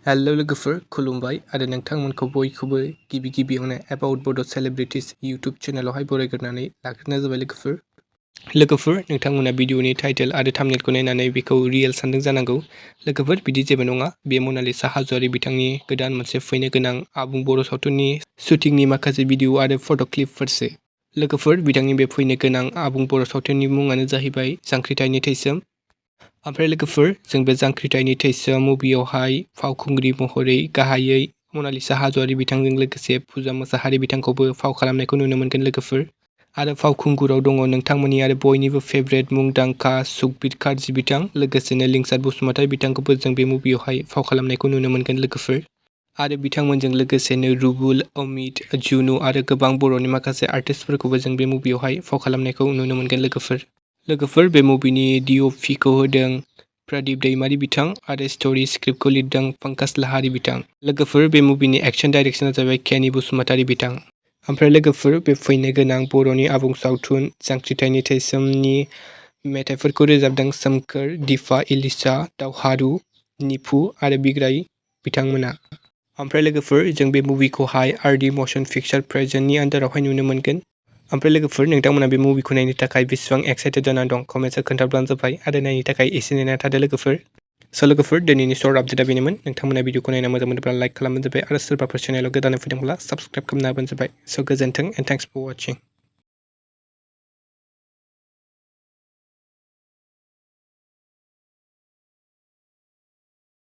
Hello लोगोफोर खुलुमबाय आरो नोंथांमोनखौ बयखौबो गिबि गिबियावनो एबाउट बड' सेलिब्रिटिज इउटुब चेनेलावहाय बरायग्रोनानै लाग्रोनाय जाबाय लोगोफोर नोंथांमोना भिडिअनि टाइटेल आरो थाम्बनेलखौ नायनानै बेखौ रियेल सानदों जानांगौ। लोगोफोर बिदि जेबो नङा, बे मनालिसा हाज'वारी बिथांनि गोदान मोनसे फैनो गोनां आबुं बर' सावथुननि शुटिंनि माखासे भिडिअ आरो फट' क्लिपफोरसो। लोगोफोर बिथांनि बे फैनो गोनां आबुं बर' सावथुननि मुङानो जाहैबाय जांख्रिथायनि थैसोम। ओमफ्राय लोगोफोर जों बे जांख्रिथायनि थैसोम मुभियावहाय फावखुंग्रि महरै गाहायै मनालिसा हाज'वारी बिथांजों लोगोसे फुजा मोसाहारी बिथांखौबो फाव खालामनायखौ नुनो मोनगोन लोगोफोर। आरो फावखुंगुराव दङ नोंथांमोननि आरो बयनिबो फेभरेट मुंदांखा सुकबीर कार्जी बिथां, लोगोसेनो लिंसार बसुमतारी बिथांखौबो जों बे मुभियावहाय फाव खालामनायखौ नुनो मोनगोन लोगोफोर। आरो बिथांमोनजों लोगोसेनो रुबुल, अमित, जुनु आरो गोबां बर'नि माखासे आर्टिस्टफोरखौबो जों बे मुभियावहाय फाव खालामनायखौ नुनो मोनगोन लोगोफोर बे मुभिनि DOPखौ होदों प्रदीप दैमारी बिथां आरो स्ट'री स्क्रिप्टखौ लिरदों पंकज लाहारी बिथां। लोगोफोर बे मुभिनि एक्शन डाइरेक्शना जाबाय केनी बसुमतारी बिथां। ओमफ्राय लोगोफोर बे फैनो गोनां बर'नि आबुं सावथुन जांख्रिथायनि थैसोमनि मेथाइफोरखौ रोजाबदों सोमखोर, दीपा, इलिसा, दावहारु, निफु आरो बिग्राय बिथांमोना। ओमफ्राय लोगोफोर जों बे मुभिखौहाय RD मशन पिक्चार प्रेजेन्टनि आन्दारावहाय नुनो मोनगोन। ओमफ्राय लोगोफोर नोंथांमोना बे मुभिखौ नायनो थाखाय बेसेबां एक्साइटेड जानानै दं कमेन्टआव खोन्थाब्लानो जाबाय आरो नायनो थाखाय एसे नेना थादो लोगोफोर। स' लोगोफोर दिनैनि शर्ट आपडेटआ बेनोमोन। नोंथांमोना भिडिअखौ नायना मोजां मोनोब्ला लाइक खालामबानो जाबाय आरो सोरबाफोर चेनेलाव गोदानै फैदोंब्ला साबस्क्राइब खालामना होबानो जाबाय। स' गोजोन्थों एन्ड थेंक्स फर वाचिं।